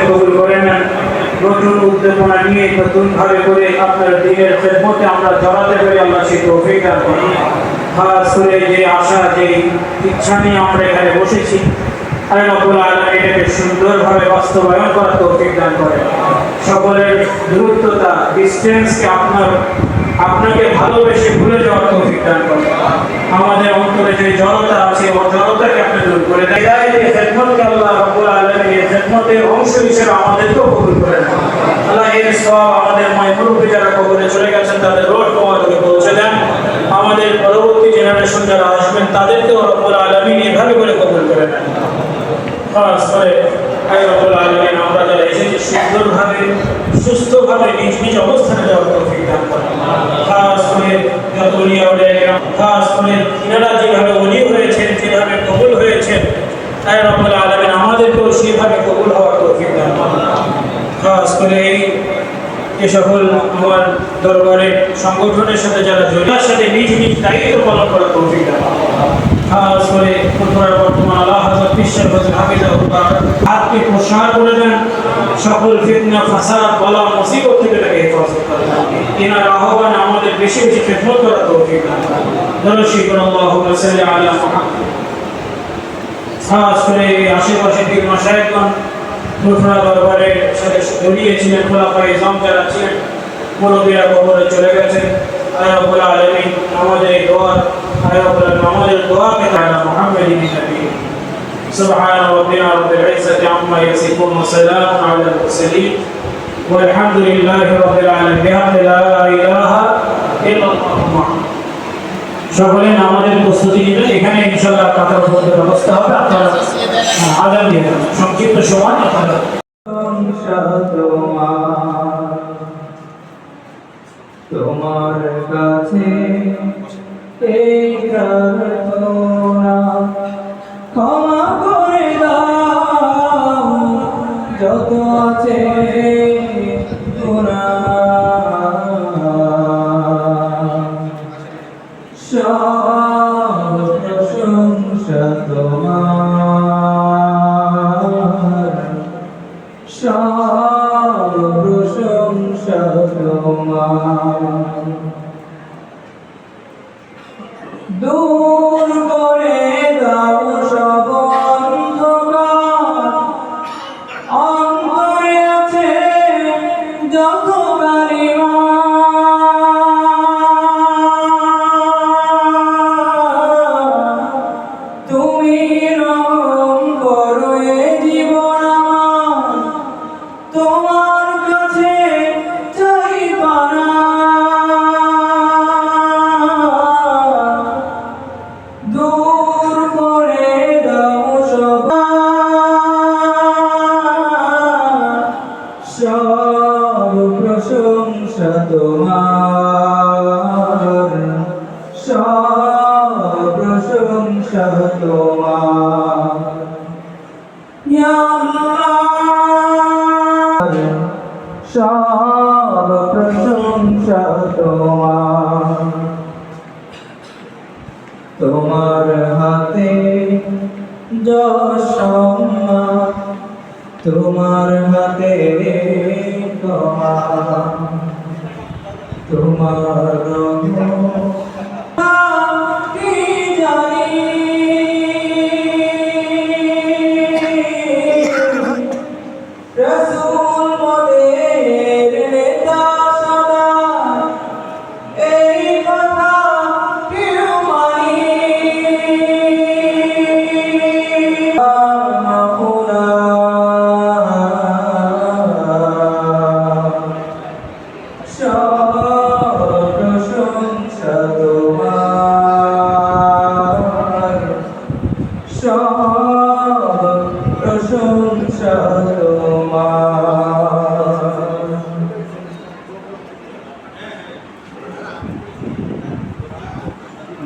কবুল করে নেন। নতুন উদ্দীপনা নিয়ে নতুন ভাবে করে আপনার দিনের খেদমতে আমরা জড়াতে পারি, আল্লাহ সেই তৌফিক দান করুন। খাস করে যে আশা, যে ইচ্ছা নিয়ে আমরা এখানে বসেছি, আল্লাহ রাব্বুল আলামিন এটাকে সুন্দরভাবে বাস্তবায়ন করার তৌফিক দান করেন। সকলের দূরত্বতা, ডিস্টেন্সকে আপনাকে ভালোবেসে ভুলে যাওয়ার তৌফিক দান করেন। আমাদের অন্তরে যে জড়তা আছে, ও জড়তাকে আপনি দূর করে দেন। এই খেদমতকে আল্লাহ রাব্বুল আলামিন এই খেদমতের অংশ হিসেবে আমাদেরকেও কবুল করেন। আল্লাহ এর সওয়াব আমাদের মুরব্বি যারা কবরে চলে গেছেন তাদের রূহ তোমাদেরকে পৌঁছে দেন। আমাদের পরবর্তী জেনারেশন যারা আসবেন তাদেরকেও রাব্বুল আলামিন এভাবে করে কবুল করে নেন। খাস করে রাব্বুল আলামিন আমরা যারা এসেছি সুন্দরভাবে সুস্থভাবে নিজ নিজ অবস্থানে যাওয়ার তৌফিক দান করেন। খাস করে যত ওলিয়া উলামা, খাস করে ইনারা যেভাবে ওলি হয়েছেন, যেভাবে কবুল হয়েছেন, তাই রাব্বুল আলামিন আমাদেরকেও সেভাবে কবুল হওয়ার তৌফিক দান করেন। খাস করে এই সকল আমার দরবারের সংগঠনের সাথে যারা জড়িত, তার সাথে নিজ নিজ দায়িত্ব পালন করার তৌফিক দান করেন। খাস করে ফুটবলের বর্তমান আল্লাহ হযরত পিশার হযরত হাফিজাহুল্লাহ হাতকে প্রসার করে দেন, সকল ফিতনা ফাসাদ বালা মুসিবত থেকে তাকে হেফাজত করেন। এনার আহ্বানে আমাদের বেশি বেশি খেদমত করার তৌফিক দান করেন। দরুদ আল্লাহুম্মা সাল্লি আলা মুহাম্মদ। খাস করে আশেপাশে পীর মাশায়েখগণ ফুরফুরা দরবারের সাথে জড়িয়েছিলেন, খোলাফায়ে ইসলাম যারা ছিলেন, মুরব্বিরা কবরে চলে গেছেন। আল্লাহ রাব্বুল আলামিন আমাদের দোয়াকে তাআলা মুহাম্মাদিন নবী সুবহান রাব্বিনা রাব্বিল ইজ্জাতি আম্মা ইয়াসিফুন ওয়া সালামুন আলাল মুরসালিন ওয়ালহামদুলিল্লাহি রাব্বিল আলামিন। বিহামদি লা ইলাহা ইল্লাল্লাহ। সকলে আমাদের প্রস্তুতি নেবেন। এখানে ইনশাআল্লাহ কাতার বলতে ব্যবস্থা হবে। আপনারা আযান দিয়ে সংক্ষিপ্ত সময় আপনারা তোমার কাছে এই প্রার্থনা, ক্ষমা করে দাও যত আছে গুনাহ, সব প্রশংসা তোমার, সব প্রশংসা তোমার। দূর করে দাও সব অন্ধকার, অন্তরে আছে যত কালিমা, তুমি রহম করো এ জীবন আমার, তোমার কাছে চাই পানা। দূর করে দাও সব প্রশংসা তোমার, সব প্রশংসা তোমার। ইয়া আল্লাহ, সব প্রশংসা তোমার। তোমার হাতে যশ সম্মান, তোমার হাতে ক্ষমা, তোমার কি জানি রাসূল মোদের নেতা সদা, এই কথা কেউ মানি। সব প্রশংসা তোমার, সব প্রশংসা তোমার।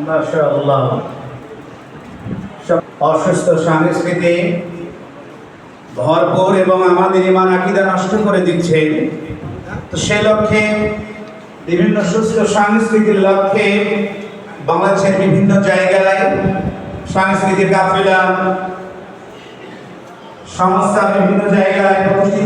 মাশাআল্লাহ। অসুস্থ সংস্কৃতি ভরপুর এবং আমাদের ঈমান আকীদা নষ্ট করে দিচ্ছে। তো সে লক্ষ্যে বিভিন্ন সুস্থ সংস্কৃতির লক্ষ্যে বাংলাদেশের বিভিন্ন জায়গায় সাংস্কৃতিক কাফেলা সংস্থা বিভিন্ন জায়গায় প্রতিষ্ঠিত